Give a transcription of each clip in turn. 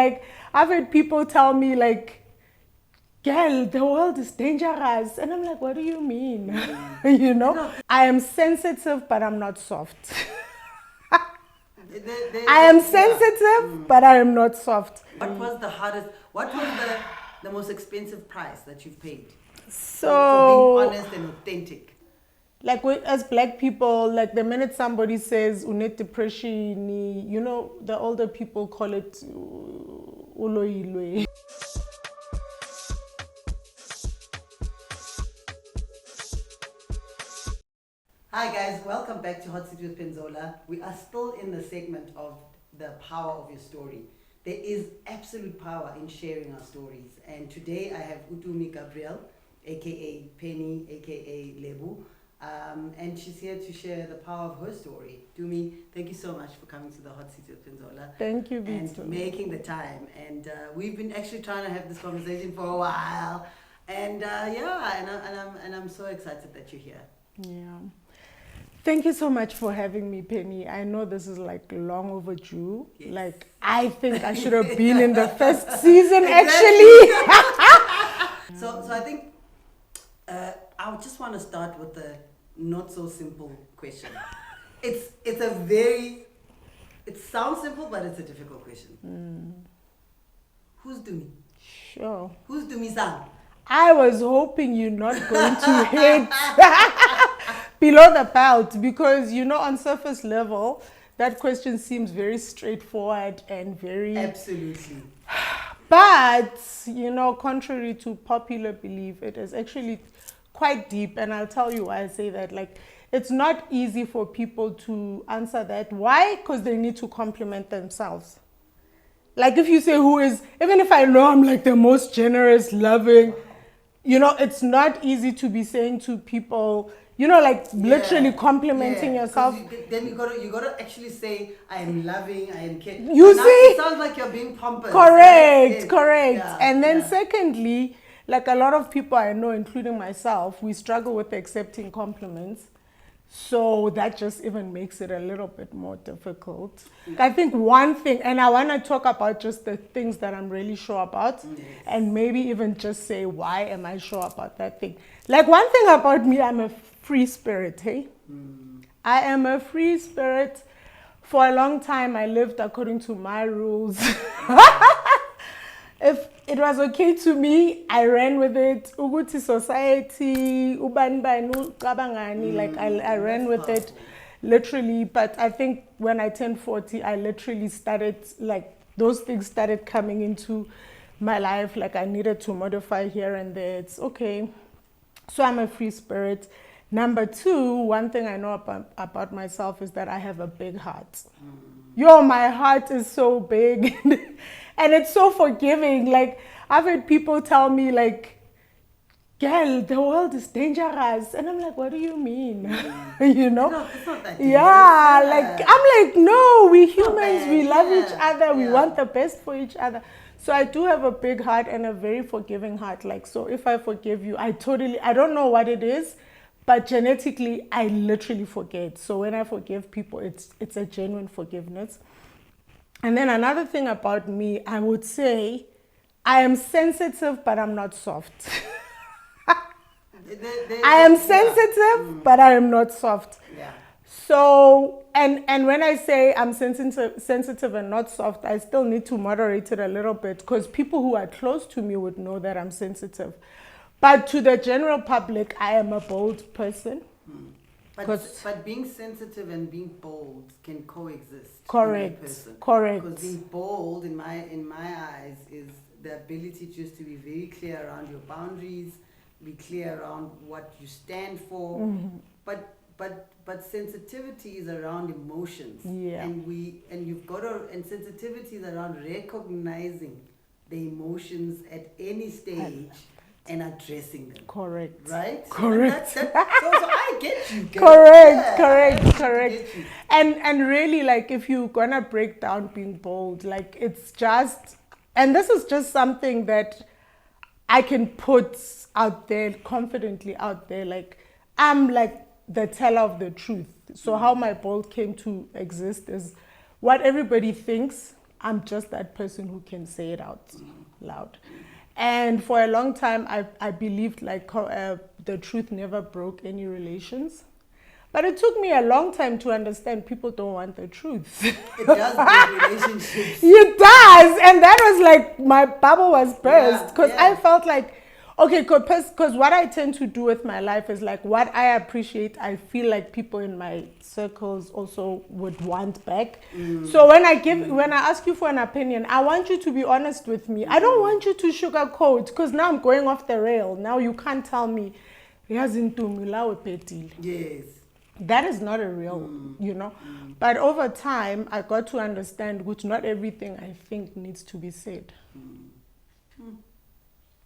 Like, I've had people tell me, like, girl, the world is dangerous. And I'm like, what do you mean? You know? I am sensitive, but I'm not soft. I am sensitive, but I am not soft. What was the hardest, what was the most expensive price that you've paid? So, for being honest and authentic. Like as black people, like the minute somebody says unet depression, you know, the older people call it uloilwe. Hi guys, welcome back to Hot Seat with Penzola. We are still in the segment of the power of your story. There is absolute power in sharing our stories. And today I have Gabriel, aka Penny, aka Lebu. And she's here to share the power of her story. Tumi, thank you so much for coming to the Hot Seat with Penzola. Thank you, Vito. And making the time. And we've been actually trying to have this conversation for a while. And I'm so excited that you're here. Yeah. Thank you so much for having me, Penny. I know this is like long overdue. Yes. Like, I think I should have been in the first season, actually. So I think I would just want to start with the not so simple question. It sounds simple, but it's a difficult question. Who's Dumi? Sure. Who's Tumisang? I was hoping you're not going to hit below the belt because, you know, on surface level, that question seems very straightforward and very... Absolutely. But, you know, contrary to popular belief, it is actually quite deep. And I'll tell you why I say that. Like, it's not easy for people to answer that. Why? Because they need to compliment themselves. Like, if you say who is, even if I know I'm like the most generous, loving, you know, it's not easy to be saying to people, you know, like literally complimenting yourself. Then you gotta actually say, I am loving, I am caring. You see? It sounds like you're being pompous. Correct. Yeah, and then secondly, like a lot of people I know, including myself, we struggle with accepting compliments. So that just even makes it a little bit more difficult. I think one thing, and I want to talk about just the things that I'm really sure about, and maybe even just say, why am I sure about that thing? Like one thing about me, I'm a free spirit, hey? I am a free spirit. For a long time, I lived according to my rules. If it was okay to me, I ran with it. Uguti society, like I ran with it literally. But I think when I turned 40, I literally started, like those things started coming into my life. Like I needed to modify here and there. It's okay. So I'm a free spirit. Number two, one thing I know about myself is that I have a big heart. Yo, my heart is so big. And it's so forgiving. Like, I've had people tell me, like, girl, the world is dangerous. And I'm like, what do you mean? You know? No, it's not that dangerous. Yeah, like, I'm like, no, we humans, we love each other. We want the best for each other. So I do have a big heart and a very forgiving heart. Like, so if I forgive you, I don't know what it is, but genetically, I literally forget. So when I forgive people, it's a genuine forgiveness. And then another thing about me, I would say, I am sensitive, but I'm not soft. I am sensitive, but I am not soft. Yeah. So, and when I say I'm sensitive and not soft, I still need to moderate it a little bit because people who are close to me would know that I'm sensitive. But to the general public, I am a bold person. But being sensitive and being bold can coexist. Correct. Because being bold, in my eyes, is the ability just to be very clear around your boundaries, be clear around what you stand for. But sensitivity is around emotions. Yeah. And sensitivity is around recognizing the emotions at any stage. And addressing them. Correct. Right? Correct. So I get you. Correct. And really, like, if you're gonna break down being bold, like, it's just, and this is just something that I can put out there, confidently out there, like, I'm like the teller of the truth. So how my bold came to exist is what everybody thinks I'm just that person who can say it out loud. And for a long time, I believed like the truth never broke any relations. But it took me a long time to understand people don't want the truth. It does break relationships. It does. And that was like, my bubble was burst. Because I felt like, okay, because what I tend to do with my life is like what I appreciate, I feel like people in my circles also would want back. So when I ask you for an opinion, I want you to be honest with me. I don't want you to sugarcoat, because now I'm going off the rail. Now you can't tell me, yes. That is not a real, you know. But over time, I got to understand which not everything I think needs to be said.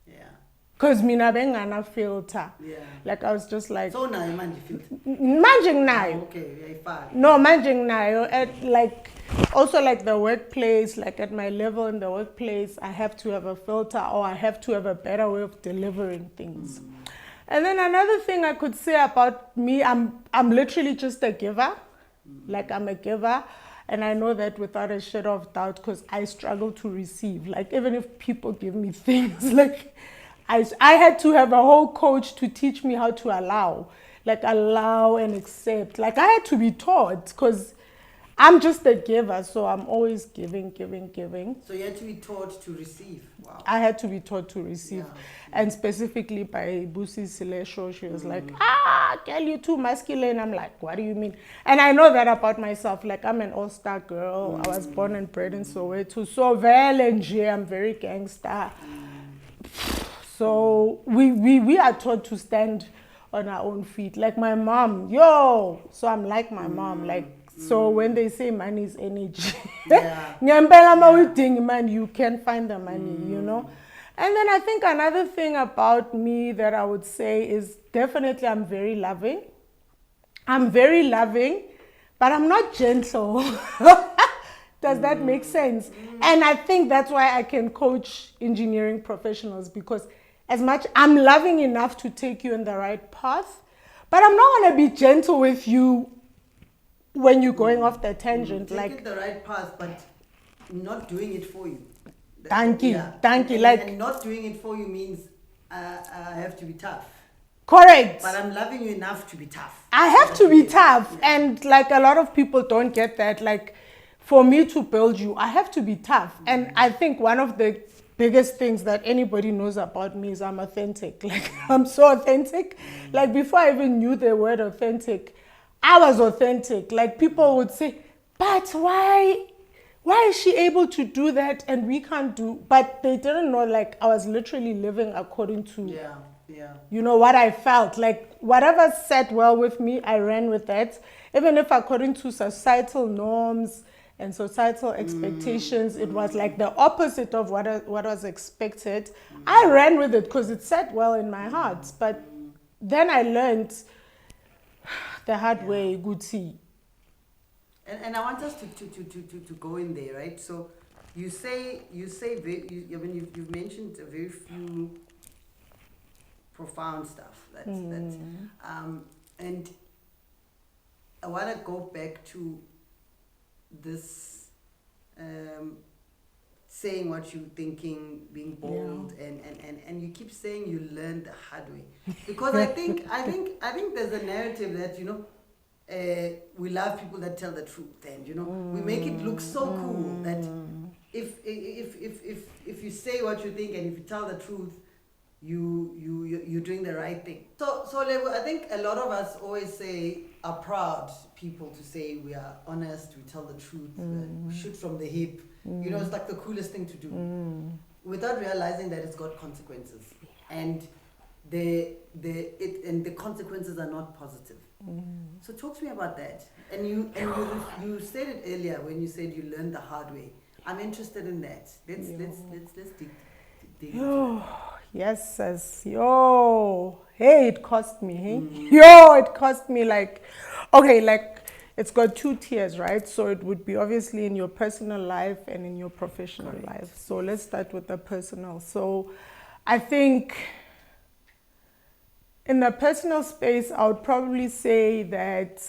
Yeah. Because mina bengana filter. Yeah. Like I was just like. So now you manje filter. Manjing nayo. Okay, yeah, fine. No, manjing nayo. At like also like the workplace, like at my level in the workplace, I have to have a filter, or I have to have a better way of delivering things. And then another thing I could say about me, I'm literally just a giver. Like I'm a giver. And I know that without a shadow of doubt, because I struggle to receive. Like even if people give me things, like I had to have a whole coach to teach me how to allow. Like allow and accept. Like I had to be taught, because I'm just a giver, so I'm always giving. So you had to be taught to receive. Wow. I had to be taught to receive. Yeah. And specifically by Busi Silesho, she was like, girl, you're too masculine. I'm like, what do you mean? And I know that about myself. Like, I'm an all-star girl. I was born and bred in Soweto. So I'm very gangster. So we are taught to stand on our own feet. Like my mom, so I'm like my mom. Like, so when they say money is energy, man, you can find the money, you know. And then I think another thing about me that I would say is definitely I'm very loving. I'm very loving, but I'm not gentle. Does that make sense? And I think that's why I can coach engineering professionals, because as much I'm loving enough to take you in the right path, but I'm not going to be gentle with you when you're going off the tangent. Take it the right path, but not doing it for you. Thank you. And not doing it for you means I have to be tough. Correct. But I'm loving you enough to be tough. I have to be tough. Yeah. And like a lot of people don't get that. Like for me to build you, I have to be tough. And I think one of the biggest things that anybody knows about me is I'm authentic. Like I'm so authentic. Like before I even knew the word authentic, I was authentic. Like people would say, but why is she able to do that and we can't do? But they didn't know, like I was literally living according to, you know, what I felt. Like whatever sat well with me, I ran with that. Even if according to societal norms and societal expectations, it was like the opposite of what was expected. I ran with it because it sat well in my heart. But then I learned the hard way, good tea. And I want us to go in there, right? So you've mentioned a very few profound stuff. And I want to go back to this saying what you're thinking, being bold, and you keep saying you learned the hard way, because I think there's a narrative that, you know, we love people that tell the truth, and you know we make it look so cool that if you say what you think and if you tell the truth, you're doing the right thing. So I think a lot of us always are proud people to say we are honest, we tell the truth, we shoot from the hip. You know, it's like the coolest thing to do, without realizing that it's got consequences, and the consequences are not positive. So talk to me about that. And you said it earlier when you said you learned the hard way. I'm interested in that. Let's dig into that. Yes, sis. Hey, it cost me. Hey, it cost me like it's got two tiers, right? So it would be obviously in your personal life and in your professional life. So let's start with the personal. So I think in the personal space, I would probably say that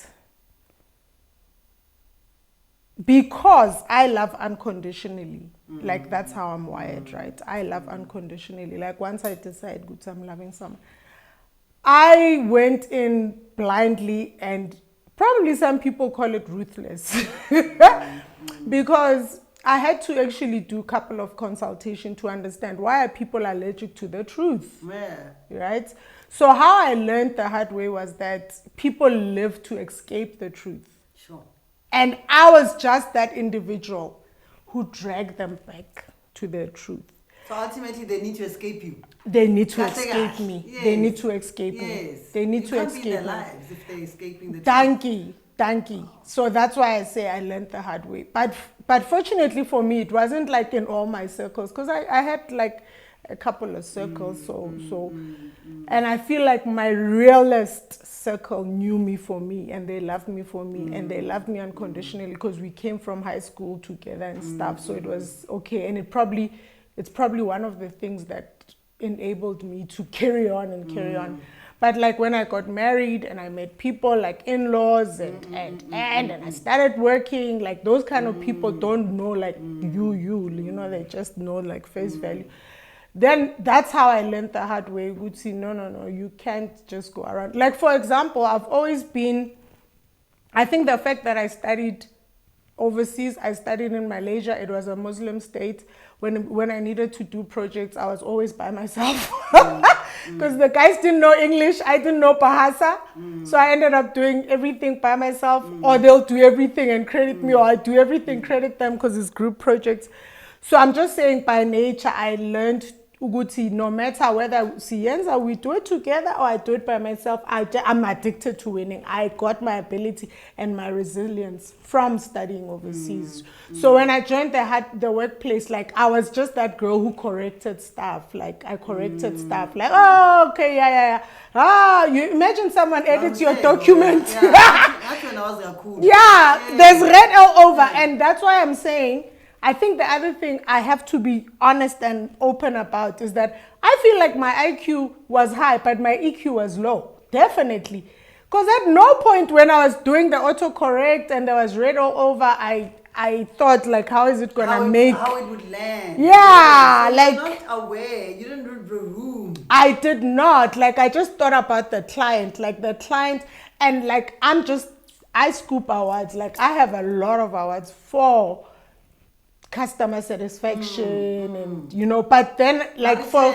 because I love unconditionally. Like that's how I'm wired, right? I love unconditionally. Like once I decide, good, I'm loving someone, I went in blindly, and probably some people call it ruthless. Because I had to actually do a couple of consultation to understand why are people allergic to the truth. Yeah. Right? So how I learned the hard way was that people live to escape the truth. Sure. And I was just that individual who dragged them back to the truth. So ultimately, they need to escape you. They need to That's escape it. me. Yes. They need to escape me. Yes. They need You to can't escape be in their me. lives if they're escaping the truth. Thank you. So that's why I say I learned the hard way. But fortunately for me, it wasn't like in all my circles, because I had like a couple of circles. And I feel like my realest circle knew me for me, and they loved me for me, and they loved me unconditionally because we came from high school together and stuff. So it was okay, and it's probably one of the things that enabled me to carry on and carry on. But like when I got married and I met people like in-laws and I started working, like those kind of people don't know like you know, they just know like face value. Then that's how I learned the hard way. Would see, no, you can't just go around. Like for example, I've always been, I think the fact that I studied overseas, I studied in Malaysia, it was a Muslim state. When I needed to do projects, I was always by myself. Because the guys didn't know English, I didn't know Bahasa. So I ended up doing everything by myself, or they'll do everything and credit me, or I do everything, credit them, because it's group projects. So I'm just saying, by nature, I learned Uguti, no matter whether Sienza, we do it together or I do it by myself, I'm addicted to winning. I got my ability and my resilience from studying overseas. So when I joined the workplace, like I was just that girl who corrected stuff. Like I corrected stuff. Like, oh, okay, yeah. Ah, you imagine someone edits your document. Yeah, that's when I was cool. Yeah, there's red all over. And that's why I'm saying, I think the other thing I have to be honest and open about is that I feel like my IQ was high, but my EQ was low. Definitely. Because at no point when I was doing the autocorrect and there was red all over, I thought like, how is it gonna make... How it would land. Yeah, so like... You're not aware. You didn't read the room. I did not. Like, I just thought about the client. Like, the client, and like, I scoop awards. Like, I have a lot of awards for customer satisfaction and you know, but then like for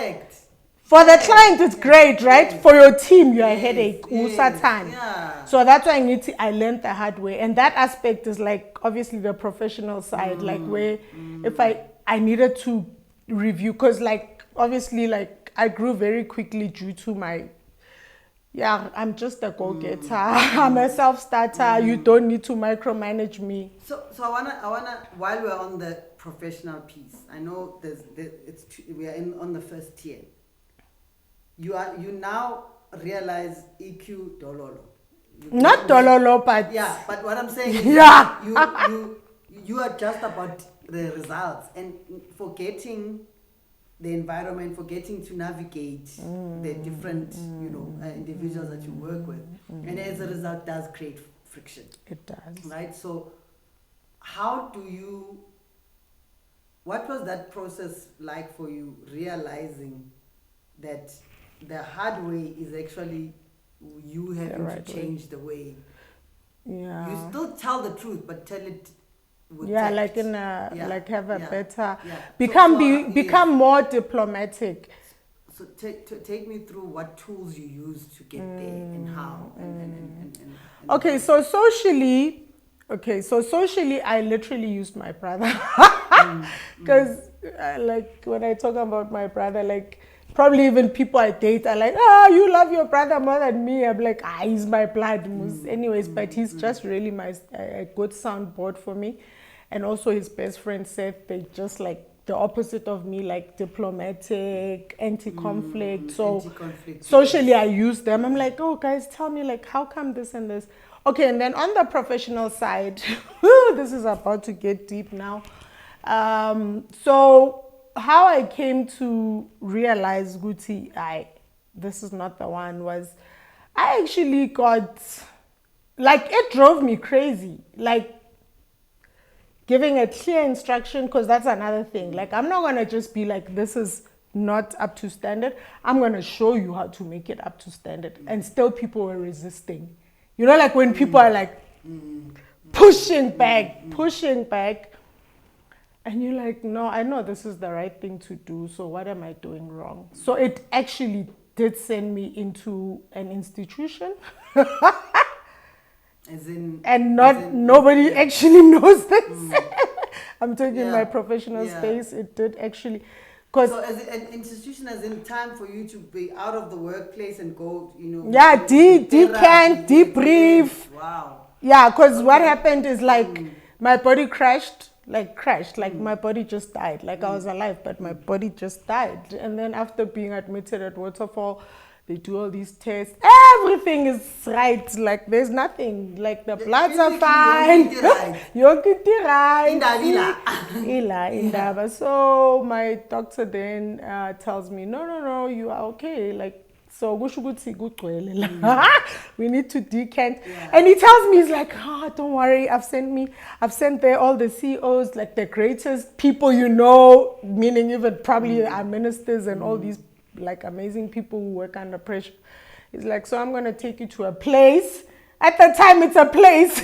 the client it's great, right? For your team you're a headache. Yeah. So that's why I learned the hard way, and that aspect is like obviously the professional side, like where if I needed to review, because like obviously like I grew very quickly due to my I'm just a go-getter. I'm a self-starter. You don't need to micromanage me. So I wanna while we're on the professional piece, I know we are on the first tier. You now realize EQ dololo. Not dololo, but but what I'm saying is you are just about the results and forgetting the environment, forgetting to navigate the different, individuals that you work with. And as a result, does create friction. It does. Right? So what was that process like for you, realizing that the hard way is actually you having to change the way? Yeah. You still tell the truth, but tell it with tact. Like in like have a better become more diplomatic. So take me through what tools you use to get there and how and okay, so socially I literally used my brother, because like when I talk about my brother, like probably even people I date are like, you love your brother more than me. I'm like, he's my blood. Anyways, but he's just really a good soundboard for me. And also his best friend Seth, they just like the opposite of me, like diplomatic, anti-conflict. So socially I use them. I'm like, oh guys, tell me like, how come this and this? Okay, and then on the professional side, this is about to get deep now. So how I came to realize Guti, this is not the one, was I actually got, like, it drove me crazy. Like, giving a clear instruction, because that's another thing. Like, I'm not going to just be like, this is not up to standard. I'm going to show you how to make it up to standard. And still people were resisting. You know, like when people are like pushing back. And you're like, no, I know this is the right thing to do. So what am I doing wrong? So it actually did send me into an institution. Nobody actually knows this. I'm talking my professional space. It did actually. So as an institution, as in time for you to be out of the workplace and go, decant, debrief. Wow. Yeah, because what happened is like my body crashed. My body just died. Like I was alive, but my body just died. And then after being admitted at Waterfall, they do all these tests. Everything is right. Like there's nothing. Like the bloods are fine. You're right. Indaba. So my doctor then tells me, no, you are okay. Like, so we need to decant. Yeah. And he tells me, he's like, don't worry, I've sent there all the CEOs, like the greatest people meaning even probably our ministers and all these like amazing people who work under pressure. He's like, so I'm going to take you to a place. At the time, it's a place.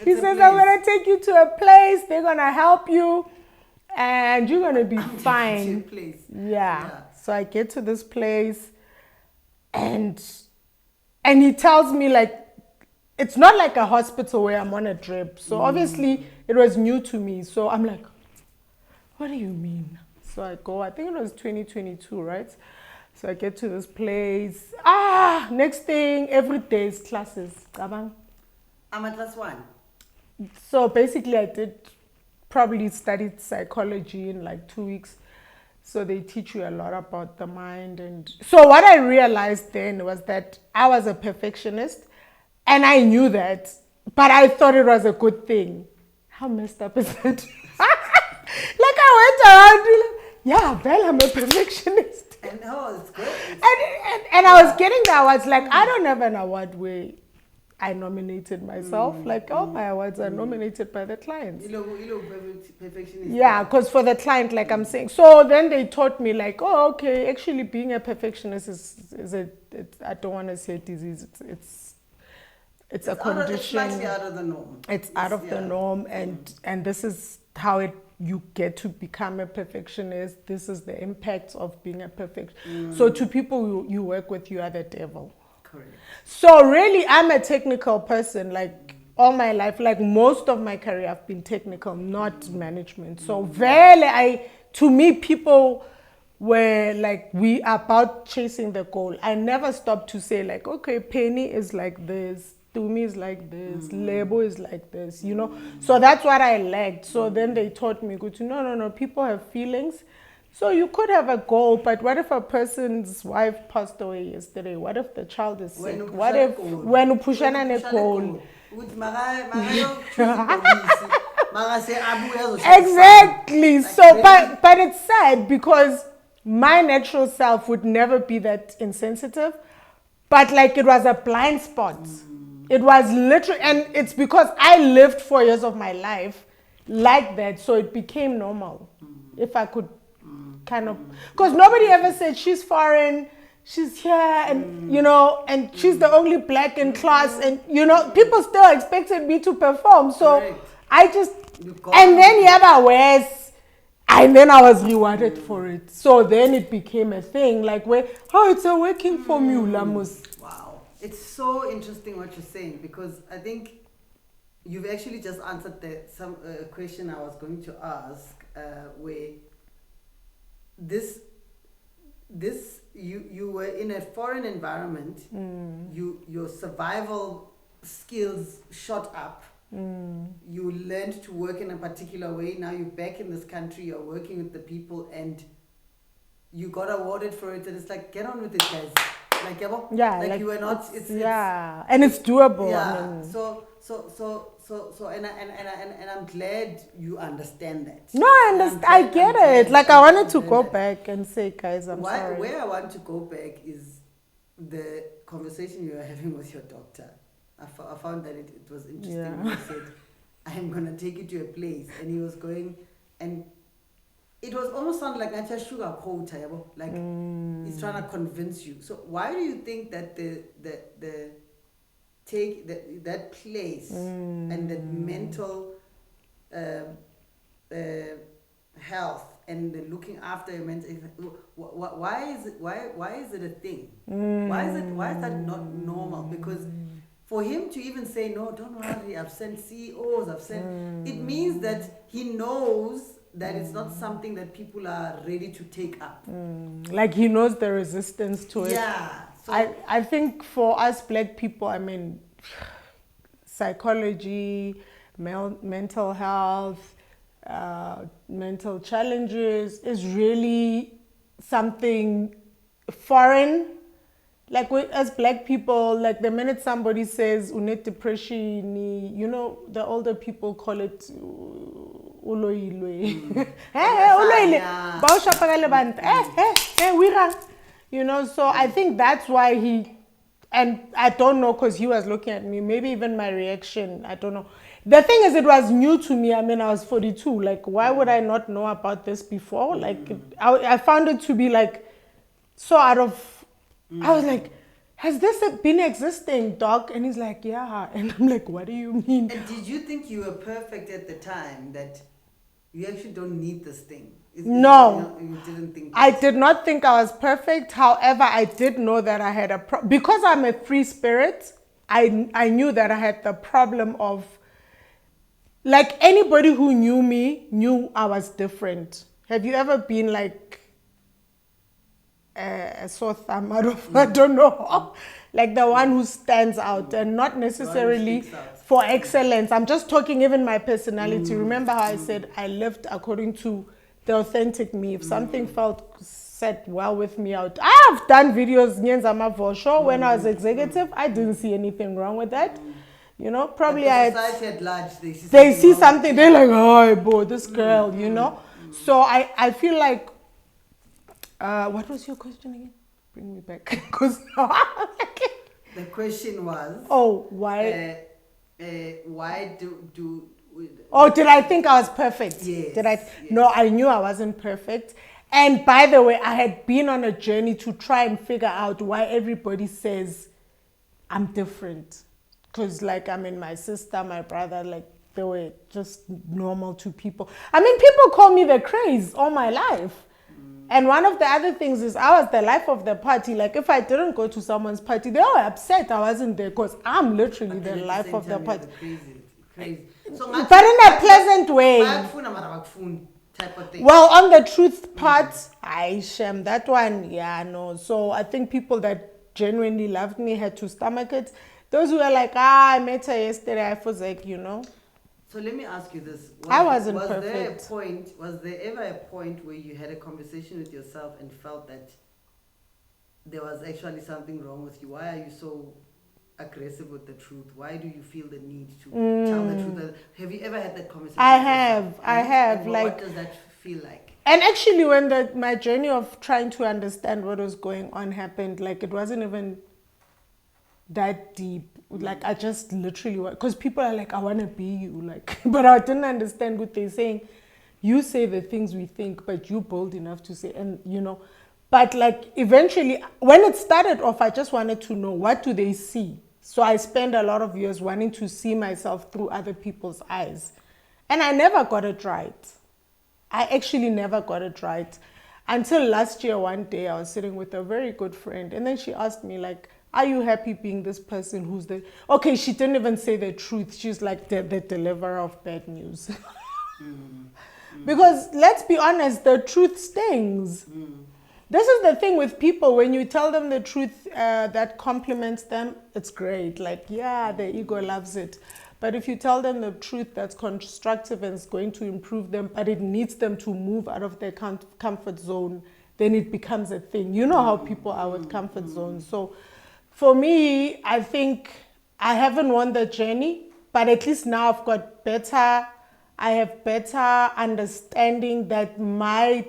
He says, I'm going to take you to a place. They're going to help you. And you're going to be fine. Yeah. So I get to this place. And he tells me, like, it's not like a hospital where I'm on a drip. So obviously, it was new to me. So I'm like, what do you mean? So I go, I think it was 2022, right? So I get to this place. Next thing, every day is classes. I'm at class 1. So basically I studied psychology in like 2 weeks. So they teach you a lot about the mind. And so what I realized then was that I was a perfectionist and I knew that, but I thought it was a good thing. How messed up is that? Like I went around, Belle, I'm a perfectionist. And it's good. And I was getting the awards. Like, I don't have an award where I nominated myself. Like, all my awards are nominated by the clients. Perfectionist. Yeah, because for the client, like I'm saying. So then they taught me, like, okay, actually being a perfectionist is I don't want to say disease. It's a condition. It's slightly out of the norm. It's out of the norm, and this is how you get to become a perfectionist. This is the impact of being a perfectionist. So to people you work with, you are the devil. Correct. So really, I'm a technical person. Like all my life, like most of my career, I've been technical, not management. So to me, people were like, we are about chasing the goal. I never stopped to say like, okay, Penny is like this. Tumi is like this, Lebo is like this, So that's what I lacked. So then they taught me, no, people have feelings. So you could have a goal, but what if a person's wife passed away yesterday? What if the child is sick? What if when upushana ne goal? Exactly. So, but it's sad because my natural self would never be that insensitive, but like it was a blind spot. It was literally, and it's because I lived 4 years of my life like that, so it became normal. If I could kind of, because nobody ever said she's foreign, she's here, and and she's the only black in class, and people still expected me to perform. So I just, and then and then I was rewarded for it. So then it became a thing, like it's a working formula, Mus. It's so interesting what you're saying, because I think you've actually just answered some question I was going to ask, where you were in a foreign environment, your survival skills shot up, you learned to work in a particular way. Now you're back in this country, you're working with the people, and you got awarded for it, and it's like, get on with it, guys. Like you were not. And it's doable. Yeah. I mean. So, and I'm glad you understand that. No, I understand. I get it. Like I wanted to go back and say, guys, I'm sorry. Where I want to go back is the conversation you were having with your doctor. I found that it was interesting. Yeah. When you said, I am going to take you to a place. And he was going, and it was almost sounded like a sugar quota, like he's trying to convince you. So why do you think that that place and that mental health and the looking after your mental, why is it a thing? Why is that not normal? Because for him to even say, no, don't worry, I've sent CEOs, it means that he knows that it's not something that people are ready to take up. Like he knows the resistance to it. Yeah. So I think for us black people, I mean, psychology, mental health, mental challenges is really something foreign. Like as black people, like the minute somebody says une depression, you know, the older people call it uloilwe. You know, so I think that's why and I don't know, because he was looking at me, maybe even my reaction, I don't know. The thing is, it was new to me. I mean, I was 42. Like, why would I not know about this before? Like, I found it to be like so out of. I was like, has this been existing, doc? And he's like, yeah. And I'm like, what do you mean? And did you think you were perfect at the time, that you actually don't need this thing? No. You didn't think that? I did not think I was perfect. However, I did know that I had because I'm a free spirit, I knew that I had the problem of, like, anybody who knew me knew I was different. Have you ever been like a sore thumb out of, I don't know, like the one who stands out, and not necessarily for excellence. I'm just talking even my personality. Remember how I said I lived according to the authentic me. If something set well with me out, I've done videos Nyenzama for sure. When I was executive, I didn't see anything wrong with that. You know, probably society at large, they see something, they're like, oh boy, this girl, you know. So I feel like, what was your question again? Bring me back. Because the question was, why? Why do? Did I think I was perfect? Yes. Yes. No, I knew I wasn't perfect. And by the way, I had been on a journey to try and figure out why everybody says I'm different. Because, like, I mean, my sister, my brother, like, they were just normal to people. I mean, people call me the craze all my life. And one of the other things is I was the life of the party. Like, if I didn't go to someone's party, they were upset I wasn't there, because I'm literally the life of the party. Crazy. So, but in a pleasant way. Type of thing. Well, on the truth part, I shame that one. Yeah, no. So I think people that genuinely loved me had to stomach it. Those who were like, I met her yesterday, I was like, you know. So let me ask you this. I wasn't perfect. Was there ever a point where you had a conversation with yourself and felt that there was actually something wrong with you? Why are you so aggressive with the truth? Why do you feel the need to tell the truth? Have you ever had that conversation? I have. And like, what does that feel like? And actually, when my journey of trying to understand what was going on happened, like, it wasn't even that deep. Like, I just literally, because people are like, I want to be you, like, but I didn't understand what they're saying. You say the things we think, but you're bold enough to say, and you know, but like, eventually, when it started off, I just wanted to know, what do they see? So I spent a lot of years wanting to see myself through other people's eyes, and I never got it right. I actually never got it right until last year. One day I was sitting with a very good friend, and then she asked me, like, are you happy being this person who's okay, she didn't even say the truth. She's like the deliverer of bad news. Because let's be honest, the truth stings. This is the thing with people. When you tell them the truth that compliments them, it's great. Like, yeah, the ego loves it. But if you tell them the truth that's constructive and is going to improve them, but it needs them to move out of their comfort zone, then it becomes a thing. You know how people are with comfort zones. So for me, I think I haven't won the journey, but at least now I have better understanding that my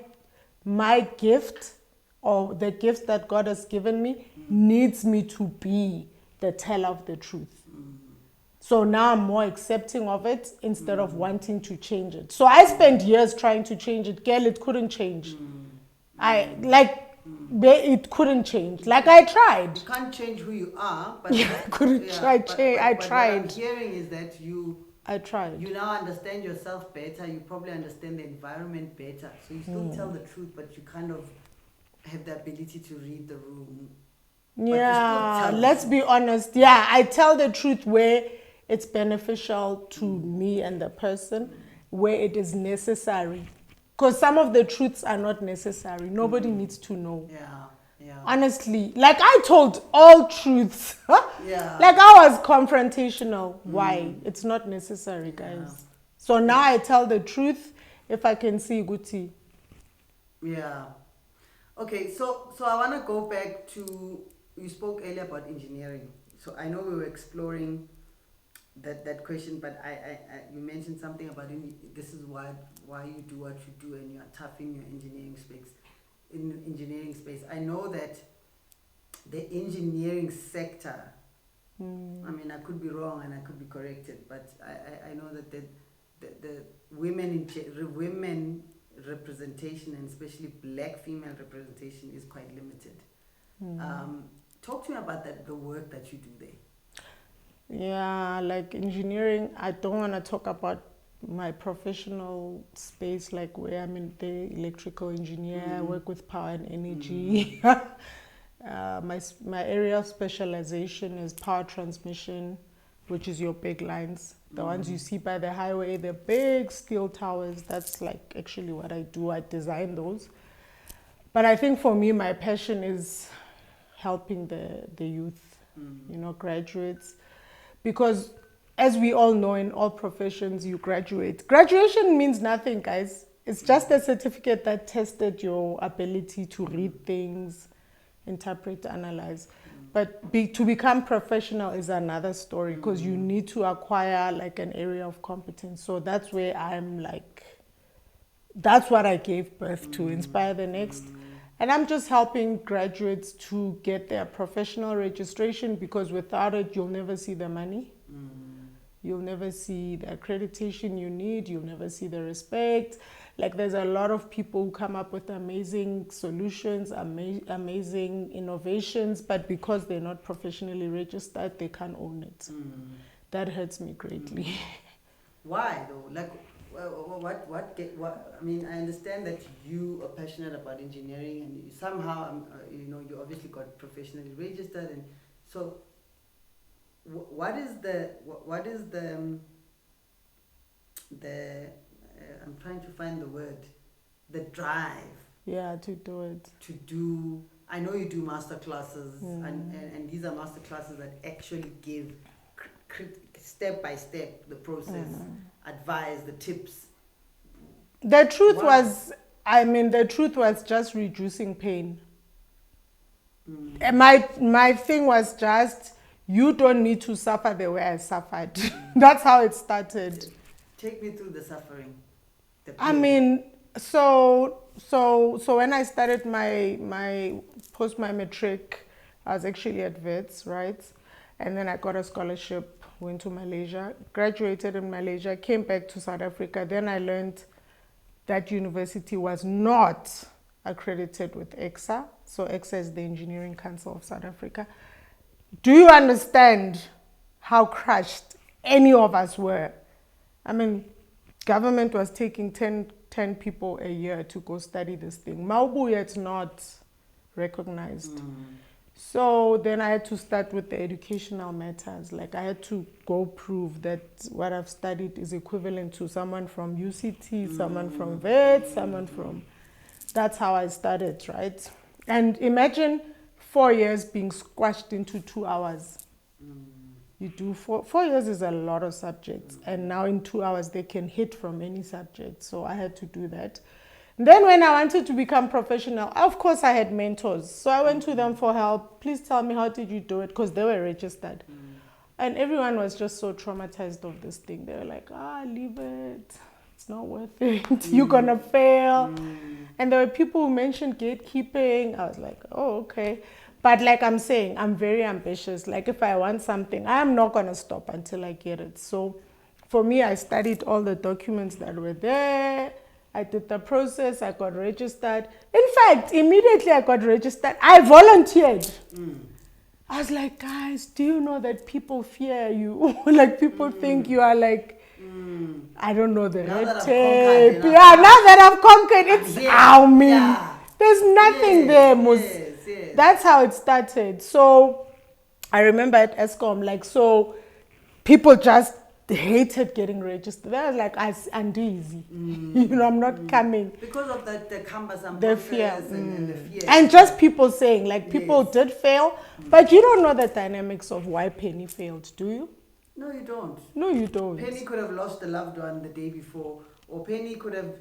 gift, or the gift that God has given me, needs me to be the teller of the truth. So now I'm more accepting of it instead of wanting to change it. So I spent years trying to change it. Girl, it couldn't change. It couldn't change. Like I tried. You can't change who you are, but I couldn't try change. I But what tried. I'm hearing is that I tried. you now understand yourself better. You probably understand the environment better. So you still tell the truth, but you kind of have the ability to read the room. Yeah, let's be honest. Yeah, I tell the truth where it's beneficial to me and the person, where it is necessary. Because some of the truths are not necessary. Nobody needs to know. Yeah. Honestly, like I told all truths. Yeah. Like I was confrontational. Why? It's not necessary, guys. So now I tell the truth if I can see Guti. Yeah. Okay, so I want to go back to, you spoke earlier about engineering. So I know we were exploring that question, but I you mentioned something about this is why you do what you do, and you are tough in your engineering space. In engineering space, I know that the engineering sector. I mean, I could be wrong and I could be corrected, but I know that the women representation, and especially black female representation, is quite limited. Talk to me about the work that you do there. Yeah, like engineering, I don't want to talk about my professional space, like where I'm in the electrical engineer, I work with power and energy. My area of specialization is power transmission, which is your big lines. The ones you see by the highway, the big steel towers, that's like actually what I do. I design those. But I think for me, my passion is helping the youth, graduates. Because as we all know, in all professions, you graduate. Graduation means nothing, guys. It's just a certificate that tested your ability to read things, interpret, analyze. But to become professional is another story, because you need to acquire like an area of competence. So that's where I'm like, that's what I gave birth to, Inspire the Next. And I'm just helping graduates to get their professional registration, because without it, you'll never see the money. You'll never see the accreditation you need. You'll never see the respect. Like there's a lot of people who come up with amazing solutions, amazing innovations, but because they're not professionally registered, they can't own it. That hurts me greatly. Why though? Like, what? I mean, I understand that you are passionate about engineering, and you somehow, you obviously got professionally registered, and so. What is the I'm trying to find the word, the drive. Yeah, to do it. I know you do master classes, and these are master classes that actually give step by step the process, advise the tips. The truth was just reducing pain. My thing was just, you don't need to suffer the way I suffered. That's how it started. Take me through the suffering. I mean, so when I started my matric, I was actually at Wits, right? And then I got a scholarship, went to Malaysia, graduated in Malaysia, came back to South Africa. Then I learned that university was not accredited with EXA. So EXA is the Engineering Council of South Africa. Do you understand how crushed any of us were? I mean, government was taking 10 people a year to go study this thing. Maubu, it's not recognized. So then I had to start with the educational matters. Like I had to go prove that what I've studied is equivalent to someone from UCT, someone from VET, someone from... That's how I started, right? And imagine 4 years being squashed into 2 hours. You do 4 years is a lot of subjects, and now in 2 hours they can hit from any subject. So I had to do that. And then when I wanted to become professional, of course I had mentors. So I went to them for help. Please tell me, how did you do it? Because they were registered. And everyone was just so traumatized of this thing. They were like, leave it. It's not worth it. You're gonna fail. And there were people who mentioned gatekeeping. I was like, oh, okay. But like I'm saying, I'm very ambitious. Like if I want something, I'm not going to stop until I get it. So for me, I studied all the documents that were there. I did the process. I got registered. In fact, immediately I got registered, I volunteered. I was like, guys, do you know that people fear you? Like people think you are like, I don't know, the Now that red I've tape. conquered enough, Yeah, now that I've conquered, it's here. I mean, Yeah. there's nothing there, Mus. Yes. That's how it started. So I remember at ESCOM, like, so people just hated getting registered. I was like, I'm easy. You know, I'm not coming. Because of the cumbersome The fear. process and the fear. And just people saying, like, people Yes. did fail, but you don't know the dynamics of why Penny failed, do you? No, you don't. No, you don't. Penny could have lost a loved one the day before, or Penny could have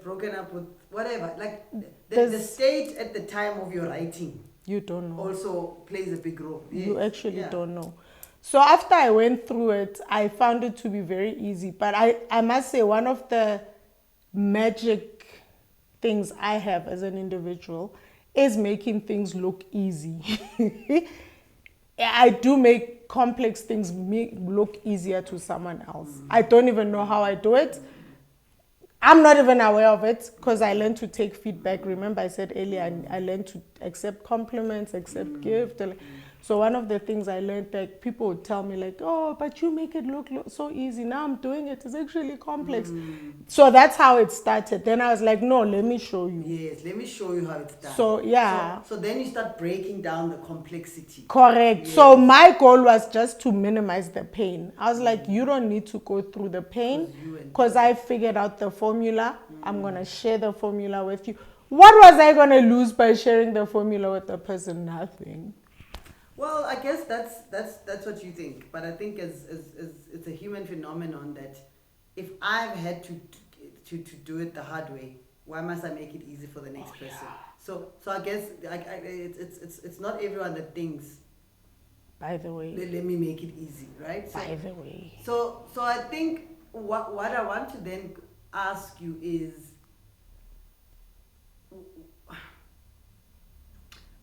broken up with whatever. Like the state at the time of your writing You don't know. also plays a big role. You Yes. actually Yeah. don't know. So after I went through it, I found it to be very easy. But I must say, one of the magic things I have as an individual is making things look easy. I do make complex things look easier to someone else. I don't even know how I do it. I'm not even aware of it because I learned to take feedback. Remember I said earlier, I learned to accept compliments, accept gift. So one of the things I learned, like people would tell me like, oh, but you make it look so easy. Now I'm doing it. It's actually complex. So that's how it started. Then I was like, no, let me show you. Yes, let me show you how it's done. So, yeah. So then you start breaking down the complexity. Correct. Yes. So my goal was just to minimize the pain. I was like, you don't need to go through the pain because I figured out the formula. I'm going to share the formula with you. What was I going to lose by sharing the formula with the person? Nothing. Well, I guess that's what you think, but I think as it's a human phenomenon that if I've had to do it the hard way, why must I make it easy for the next person? So I guess it's not everyone that thinks. By the way. Let me make it easy, right? By the way. So I think what I want to then ask you is.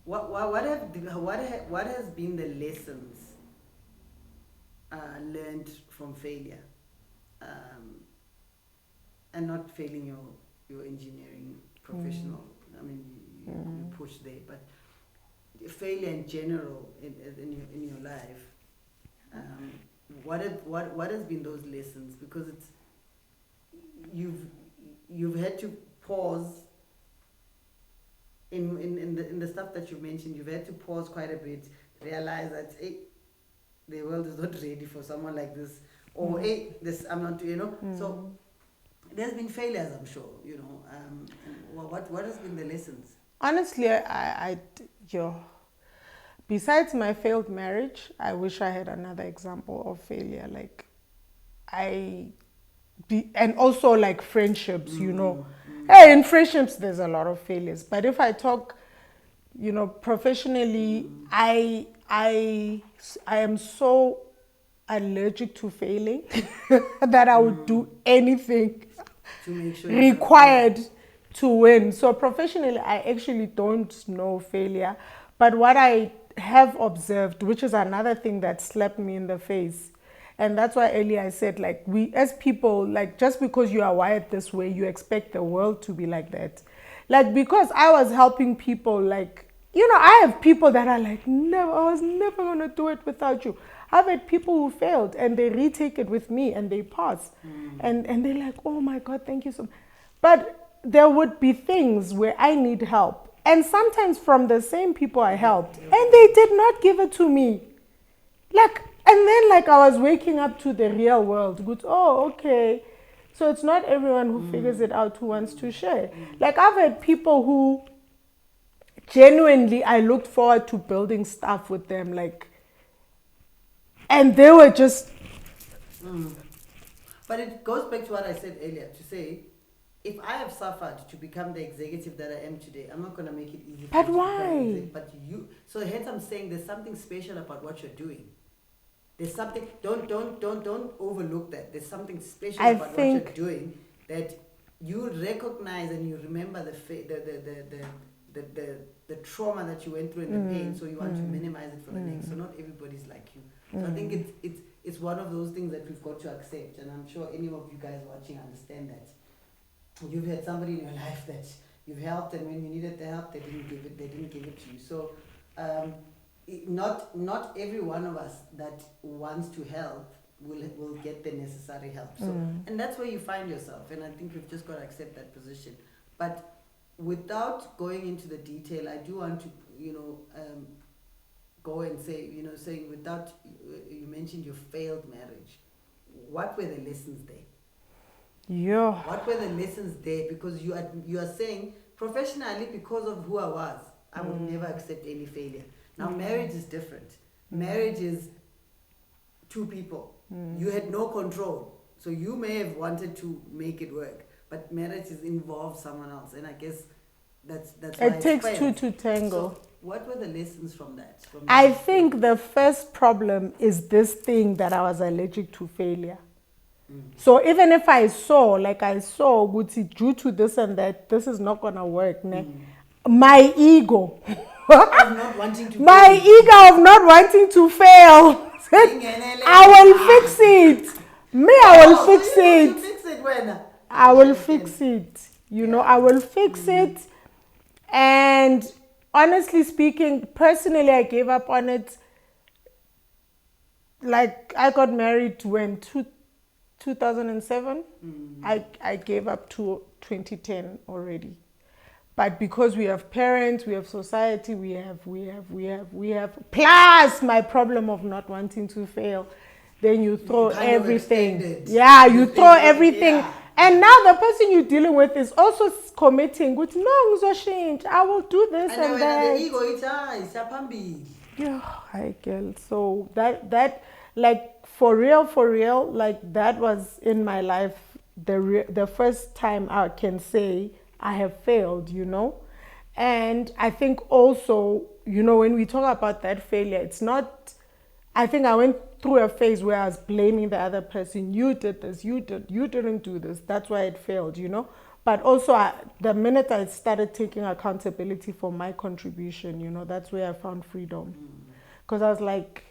What has been the lessons learned from failure, and not failing your engineering professional? I mean, you push there, but failure in general in your life. What has been those lessons? Because it's you've had to pause. In the stuff that you mentioned, you've had to pause quite a bit, realize that hey, the world is not ready for someone like this, or hey, this I'm not, So there's been failures, I'm sure, what has been the lessons? Honestly, besides my failed marriage, I wish I had another example of failure. Like and also like friendships, Hey, in friendships, there's a lot of failures. But if I talk, professionally, I am so allergic to failing that I would do anything to make sure required to win. So professionally, I actually don't know failure. But what I have observed, which is another thing that slapped me in the face, and that's why earlier I said, like, we as people, like, just because you are wired this way, you expect the world to be like that. Like, because I was helping people, like, I have people that are like, I was never going to do it without you. I've had people who failed and they retake it with me and they pass. And they're like, oh my God, thank you so much. But there would be things where I need help. And sometimes from the same people I helped, and they did not give it to me. And then I was waking up to the real world. Good, oh, okay. So it's not everyone who figures it out who wants to share. Like, I've had people who genuinely I looked forward to building stuff with them, and they were just... But it goes back to what I said earlier, to say, if I have suffered to become the executive that I am today, I'm not going to make it easy for you. But why? But you... So hence I'm saying there's something special about what you're doing. There's something, don't overlook that. There's something special about what you're doing, that you recognize and you remember the trauma that you went through and the pain, so you want to minimize it for the next. So not everybody's like you. So I think it's one of those things that we've got to accept, and I'm sure any of you guys watching understand that. You've had somebody in your life that you've helped, and when you needed the help, they didn't give it to you. So not every one of us that wants to help will get the necessary help. So and that's where you find yourself, and I think you've just got to accept that position. But without going into the detail, I do want to go and say, saying without, you mentioned your failed marriage. What were the lessons there? Yeah. What were the lessons there? Because you are saying professionally, because of who I was, I would never accept any failure. Now marriage is different. Marriage is two people. You had no control, so you may have wanted to make it work, but marriage involves someone else, and I guess that's why it takes two to tango. So what were the lessons from that? I think the first problem is this thing that I was allergic to failure. So even if I saw Guti, due to this and that, this is not gonna work. My ego, of not wanting to my ego of not wanting to fail. I will fix it. I will fix it. Fix it when? I will fix it. I will fix it. And honestly speaking, personally, I gave up on it. Like, I got married when 2007. I gave up to 2010 already. But because we have parents, we have society, we have plus my problem of not wanting to fail, then you throw everything. Yeah, you throw everything. Yeah. And now the person you're dealing with is also committing with no, I will do this and that. The ego is yeah, hi girl. So that like for real, like that was in my life the first time I can say I have failed, And I think also, when we talk about that failure, it's not, I think I went through a phase where I was blaming the other person. You did this, you didn't do this. That's why it failed, But also the minute I started taking accountability for my contribution, that's where I found freedom. Because I was like,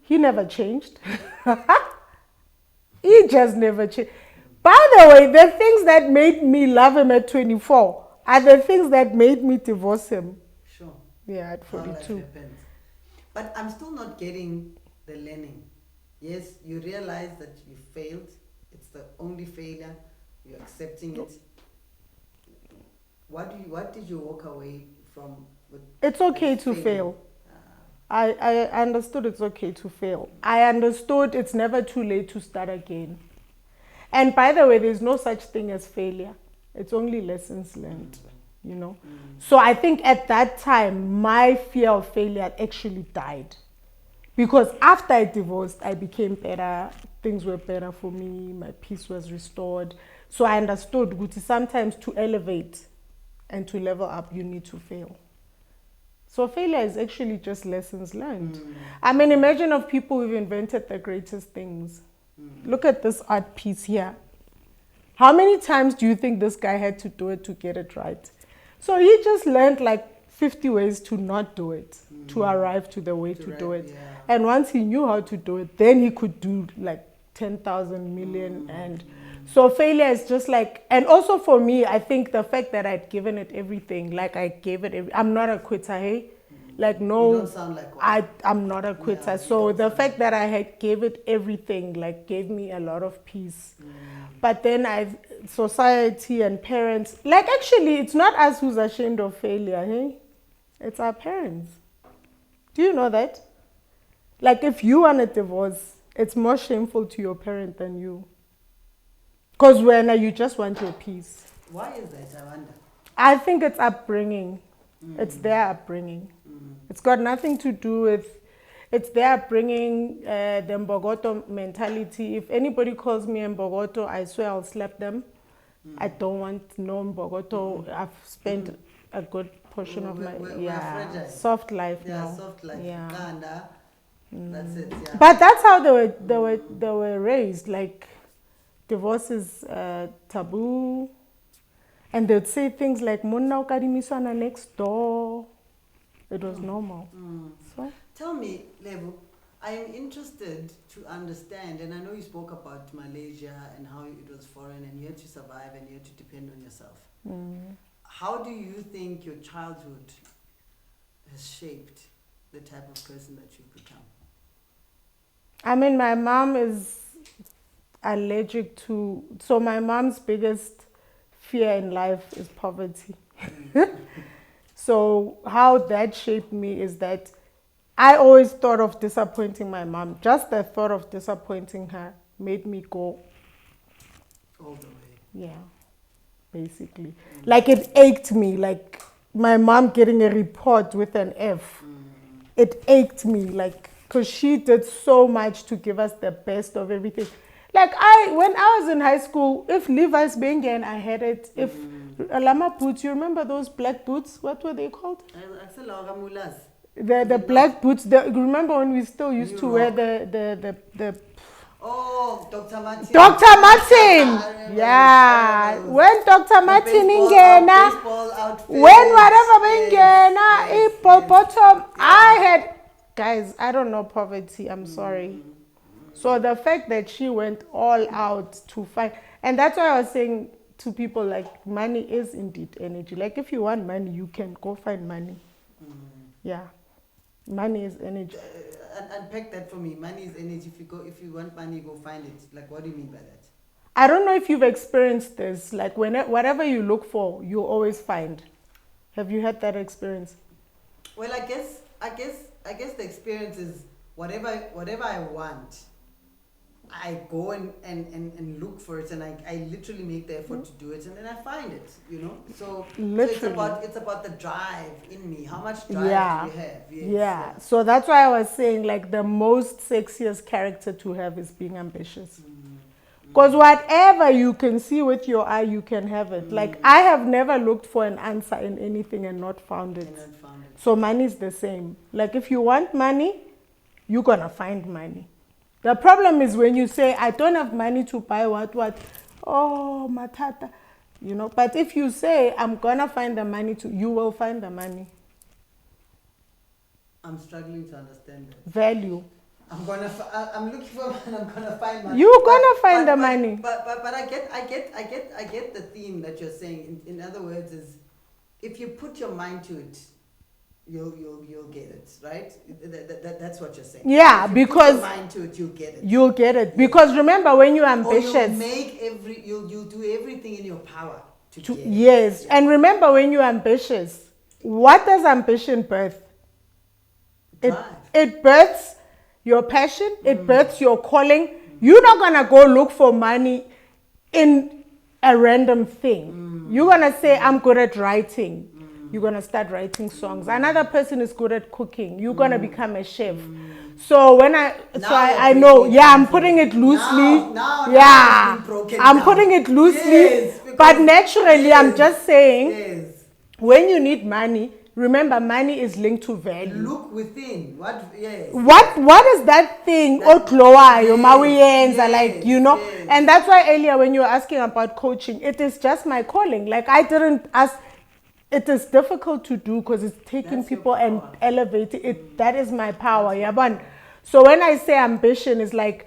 he never changed. He just never changed. By the way, the things that made me love him at 24 are the things that made me divorce him. Sure. Yeah, at 42. But I'm still not getting the learning. Yes, you realize that you failed. It's the only failure. You're accepting it. What did you walk away from? It's okay to fail. I understood it's okay to fail. I understood it's never too late to start again. And by the way, there's no such thing as failure. It's only lessons learned, So I think at that time, my fear of failure actually died. Because after I divorced, I became better. Things were better for me. My peace was restored. So I understood, Guti, sometimes to elevate and to level up, you need to fail. So failure is actually just lessons learned. Imagine of people who've invented the greatest things. Look at this art piece here. How many times do you think this guy had to do it to get it right? So he just learned like 50 ways to not do it, to arrive to the way to do it. Yeah. And once he knew how to do it, then he could do like 10,000 million. And so failure is just like, and also for me, I think the fact that I'd given it everything, like I gave it, I'm not a quitter, hey? Like, no, you don't sound like one. I'm not a quitter. Yeah, so the fact that I had gave it everything, like, gave me a lot of peace. But then society and parents, like, actually, it's not us who's ashamed of failure, hey? It's our parents. Do you know that? Like, if you want a divorce, it's more shameful to your parent than you. Because when you just want your peace. Why is that, I wonder? I think it's upbringing. It's their upbringing. It's got nothing to do with, it's their upbringing, the Mbogoto mentality. If anybody calls me Mbogoto, I swear I'll slap them. I don't want no Mbogoto. I've spent a good portion of my soft life now. Yeah, soft life. Yeah. That's it. Yeah. But that's how they were raised. Like, divorce is taboo. And they'd say things like, Monna ukadimiswana next door. It was normal. So Tell me, Levu, I am interested to understand, and I know you spoke about Malaysia and how it was foreign and you had to survive and you had to depend on yourself. How do you think your childhood has shaped the type of person that you've become? I mean, my mom is allergic to, so my mom's biggest fear in life is poverty. So how that shaped me is that I always thought of disappointing my mom. Just the thought of disappointing her made me go All the way. yeah, basically. Like it ached me, like my mom getting a report with an F. It ached me, like, because she did so much to give us the best of everything. Like when I was in high school, if Levi's Bengen, I had it. If Lama boots, you remember those black boots? What were they called? The black boots. Remember when we still used to wear the Oh, Dr. Martin. Dr. Martin! Yeah. When Dr. Martin ingena, when whatever ingena, bottom, I had, guys, I don't know poverty, I'm sorry. So the fact that she went all out to find, and that's why I was saying to people, like, money is indeed energy. Like, if you want money, you can go find money. Yeah. Money is energy. Unpack that for me. Money is energy. If you want money, go find it. Like, what do you mean by that? I don't know if you've experienced this. Like, whatever you look for, you always find. Have you had that experience? Well, I guess the experience is whatever I want, I go and look for it, and I literally make the effort to do it, and then I find it, you know. So it's about the drive in me. How much drive do you have? Yes, yeah. So that's why I was saying, like, the most sexiest character to have is being ambitious. Because whatever you can see with your eye, you can have it. Like, I have never looked for an answer in anything and not found it. So money is the same. Like, if you want money, you're gonna find money. The problem is when you say, I don't have money to buy what, oh, matata, you know. But if you say, I'm going to find the money, you will find the money. I'm struggling to understand that. Value. I'm looking for money, I'm going to find money. You're going to find the money. But I get the theme that you're saying. In other words, is if you put your mind to it, you'll get it, right? That's what you're saying. Yeah, if you because put your mind to it, you'll get it. You'll get it. Because remember, when you're ambitious, you'll do everything in your power to get it. Yes. And remember, when you're ambitious, what does ambition birth? It births your passion, it births your calling. You're not gonna go look for money in a random thing. You're gonna say, I'm good at writing. You're going to start writing songs. Another person is good at cooking. You're going to become a chef. So I know, I'm putting it loosely. I'm putting it loosely. Yes, but naturally, I'm just saying, when you need money, remember, money is linked to value. Look within. What is that thing? Like, you know? Yes. And that's why earlier when you were asking about coaching, it is just my calling. Like, I didn't ask. It is difficult to do because it's taking people and elevating it. That is my power. So when I say ambition, it's like,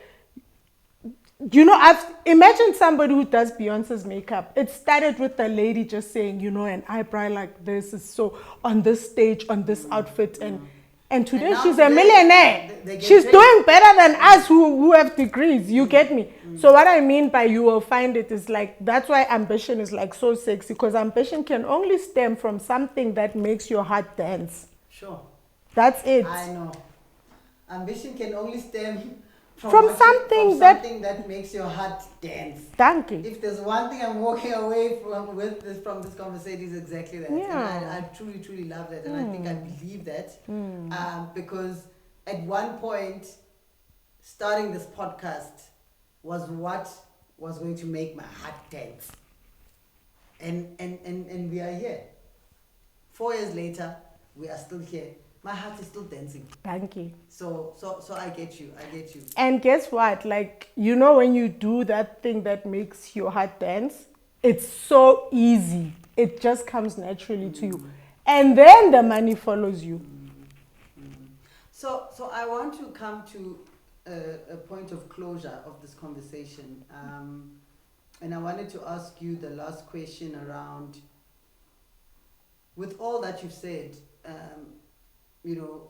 you know, imagine somebody who does Beyonce's makeup. It started with the lady just saying, you know, an eyebrow like this is so on this stage, on this outfit. And today she's a millionaire. She's doing better than us who have degrees. You get me? So what I mean by you will find it is like, that's why ambition is like so sexy, because ambition can only stem from something that makes your heart dance. Sure. That's it. I know. Ambition can only stem from something that makes your heart dance. Thank you. If there's one thing I'm walking away from this conversation, is exactly that. Yeah. And I truly, truly love that, and I think I believe that because at one point, starting this podcast was what was going to make my heart dance, and we are here. 4 years later, we are still here. My heart is still dancing. Thank you. So I get you. And guess what? Like, you know, when you do that thing that makes your heart dance, it's so easy. It just comes naturally to you. And then the money follows you. So I want to come to a point of closure of this conversation. And I wanted to ask you the last question around, with all that you've said, you know,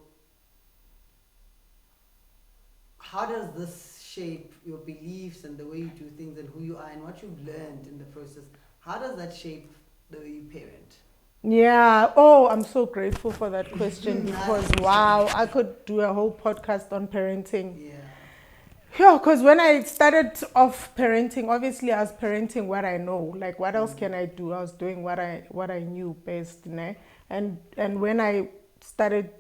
how does this shape your beliefs and the way you do things and who you are and what you've learned in the process? How does that shape the way you parent? Yeah. Oh, I'm so grateful for that question because, wow, I could do a whole podcast on parenting. Yeah. Yeah, because when I started off parenting, obviously I was parenting what I know. Like, what else can I do? I was doing what I knew best, né? And when I started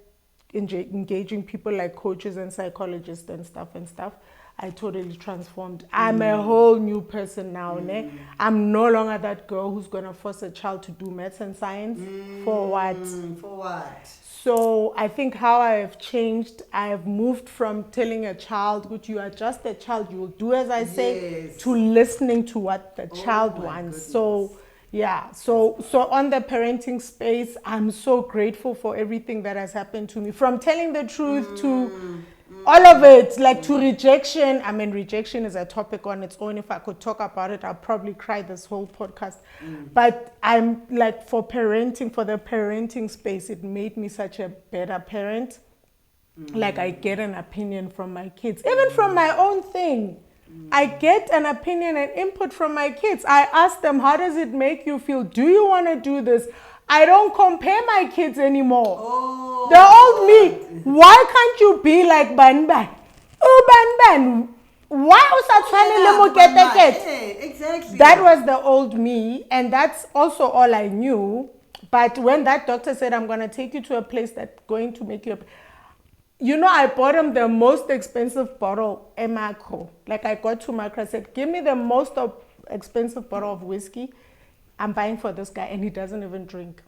engaging people like coaches and psychologists and stuff, I totally transformed. I'm a whole new person now, né? I'm no longer that girl who's gonna force a child to do maths and science. For what? For what? So I think how I have changed, I have moved from telling a child, "Good, you are just a child, you will do as I say," Yes. to listening to what the child my wants. goodness. So yeah, so on the parenting space, I'm so grateful for everything that has happened to me, from telling the truth to all of it, like to rejection. I mean, rejection is a topic on its own. If I could talk about it, I'll probably cry this whole podcast. But I'm like, for the parenting space, it made me such a better parent. Like, I get an opinion from my kids, even from my own thing. I get an opinion and input from my kids. I ask them, how does it make you feel? Do you want to do this? I don't compare my kids anymore. Oh, the old me. Why can't you be like Ban Ban? Oh, Ban Ban. Why exactly. That was the old me, and that's also all I knew. But when that doctor said, I'm going to take you to a place that's going to make you I bought him the most expensive bottle, Emako. Like, I got to Macro, I said, give me the most expensive bottle of whiskey I'm buying for this guy, and he doesn't even drink.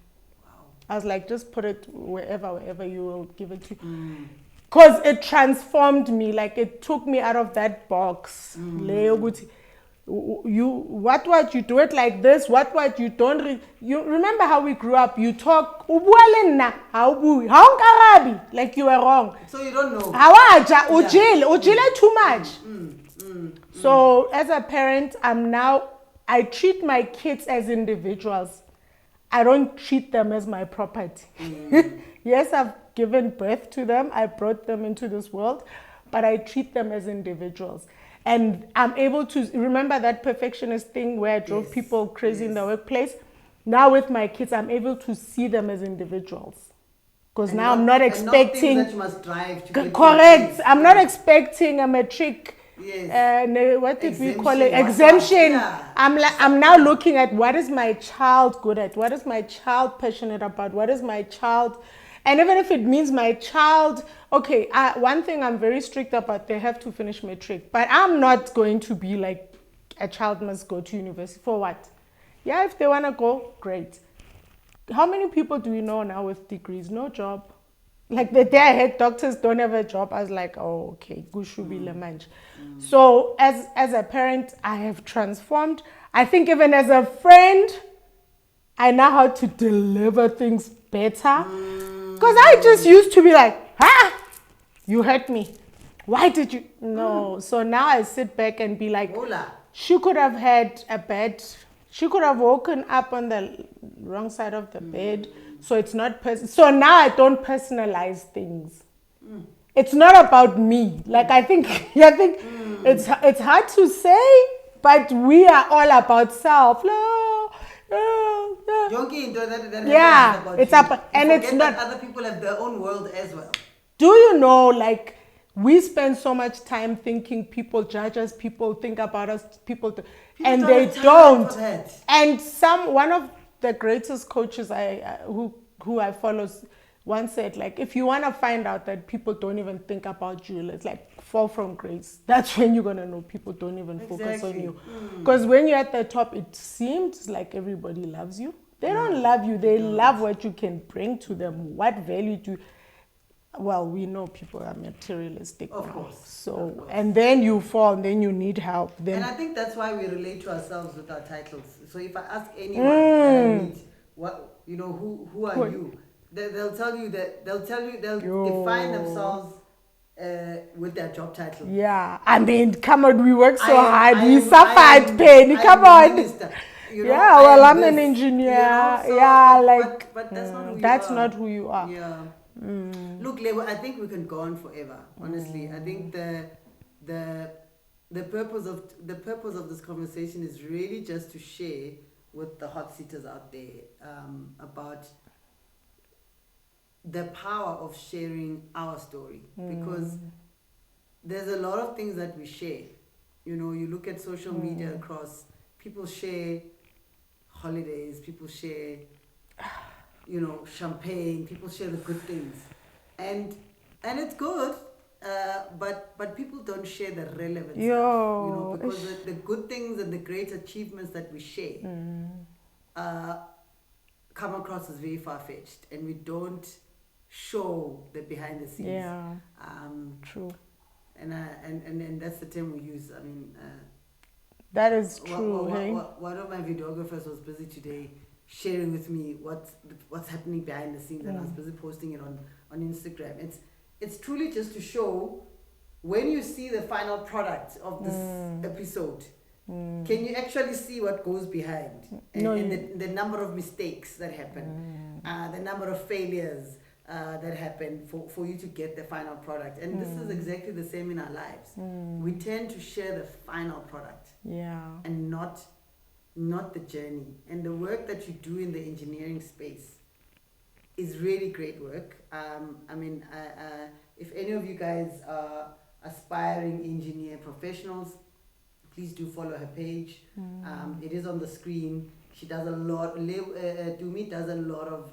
Wow. I was like, just put it wherever you will give it to. Because it transformed me. Like, it took me out of that box. What you do it like this, what you don't. You remember how we grew up? You talk, like you were wrong. So you don't know. Ujile too much. So as a parent, I treat my kids as individuals. I don't treat them as my property. Yes, I've given birth to them. I brought them into this world, but I treat them as individuals. And I'm able to remember that perfectionist thing where I drove people crazy in the workplace. Now with my kids, I'm able to see them as individuals. Because now I'm not expecting. Not that you must drive to correct. I'm not expecting a metric. Yes. What did we call it? Exemption. Yeah. I'm now looking at, what is my child good at? What is my child passionate about? What is my child? And even if it means my child, okay, one thing I'm very strict about, they have to finish matric. But I'm not going to be like, a child must go to university. For what? Yeah, if they want to go, great. How many people do we know now with degrees? No job. Like, the day I heard doctors don't have a job, I was like, oh, okay, gushubi lemanj. So as a parent, I have transformed. I think even as a friend, I know how to deliver things better. Because I just used to be like, you hurt me. Why did you? No. So now I sit back and be like, she could have had a bed. She could have woken up on the wrong side of the bed. So it's not so now I don't personalize things. It's not about me. Like, I think it's hard to say, but we are all about self. It's up, and it's not. Other people have their own world as well. Do you know, like, we spend so much time thinking people judge us, people think about us, and they don't. And one of the greatest coaches who I follow once said, like, if you want to find out that people don't even think about you, it's like, fall from grace. That's when you're going to know people don't even focus on you. Because when you're at the top, it seems like everybody loves you. They don't love you. They love what you can bring to them. What value do you... well, we know people are materialistic Of now. course, So, of course. and then you fall, and then you need help. Then And I think that's why we relate to ourselves with our titles. So if I ask anyone that I meet, what who are you? They'll tell you they'll define themselves with their job title. yeah, I mean, come on, we work so I hard. am- We I suffered am- pain. I Come am a on. minister. Yeah, well, I'm an this, engineer. so- Yeah, but- like but that's not who you that's are. not who you are. Yeah. Look, Lebo, I think we can go on forever. Honestly, I think the purpose of this conversation is really just to share with the hot seaters out there about the power of sharing our story, because there's a lot of things that we share. You look at social media across, people share holidays, people share champagne, people share the good things, and it's good, but people don't share the relevant stuff, because the good things and the great achievements that we share come across as very far-fetched, and we don't show the behind the scenes. Yeah, true. And that's the term we use. I mean, that is true. One of my videographers was busy today sharing with me what's happening behind the scenes, and I was busy posting it on Instagram. It's truly just to show, when you see the final product of this episode, can you actually see what goes behind, and the number of mistakes that happen, the number of failures that happen for you to get the final product. And this is exactly the same in our lives. We tend to share the final product, and not the journey. And the work that you do in the engineering space is really great work. If any of you guys are aspiring engineer professionals, please do follow her page. It is on the screen. She does a lot. Tumi does a lot of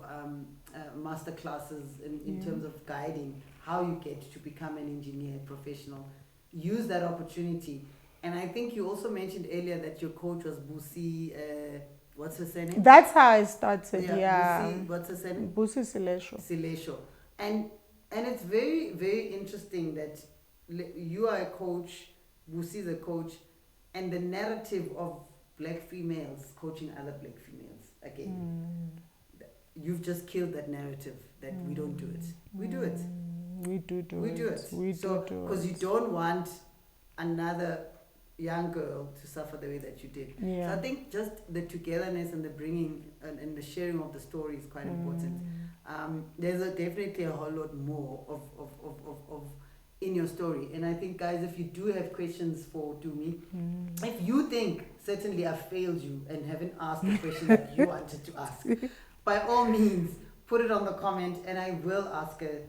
master classes in terms of guiding how you get to become an engineer professional. Use that opportunity. And I think you also mentioned earlier that your coach was Busi. What's her surname? That's how I started. Yeah. Busi, what's her surname? Busi Silesho. Silesho. And it's very, very interesting that you are a coach, Busi is a coach, and the narrative of black females coaching other black females. Again, you've just killed that narrative that we don't do it. We do it. We do it. We do it. Because you don't want another young girl to suffer the way that you did. Yeah. So I think just the togetherness and the bringing and the sharing of the story is quite important. There's definitely a whole lot more of in your story. And I think, guys, if you do have questions for Tumi, if you think certainly I've failed you and haven't asked the question that you wanted to ask, by all means, put it on the comment and I will ask her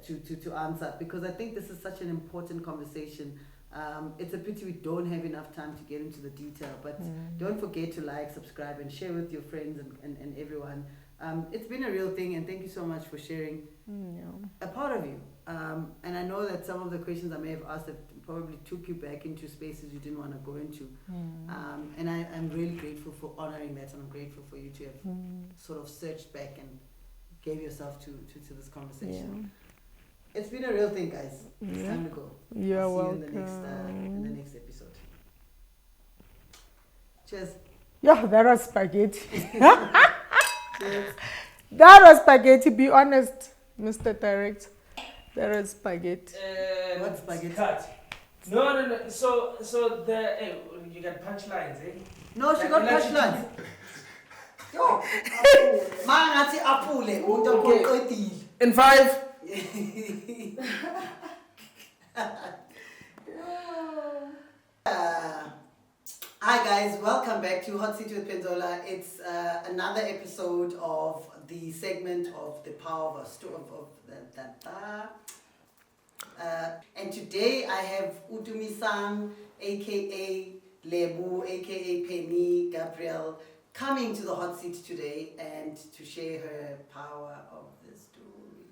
to answer, because I think this is such an important conversation. It's a pity we don't have enough time to get into the detail, but don't forget to like, subscribe, and share with your friends and everyone. It's been a real thing, and thank you so much for sharing a part of you. And I know that some of the questions I may have asked have probably took you back into spaces you didn't want to go into. And I'm really grateful for honoring that, and I'm grateful for you to have sort of searched back and gave yourself to this conversation. It's been a real thing, guys. It's time to go. You're welcome. See you in the next episode. Cheers. Yeah, that was spaghetti. Cheers. That was spaghetti. Be honest, Mr. Direct. That was spaghetti. What's spaghetti? Cut. No. So you got punchlines, eh? No, she got punchlines. Yo, mangathi apule umuntu oqedile. In 5. Hi guys, welcome back to Hot Seat with Penzola. It's another episode of the segment of the power of a story. And today I have Tumisang, aka Lebu, aka Penny, Gabriel, coming to the hot seat today and to share her power of the story.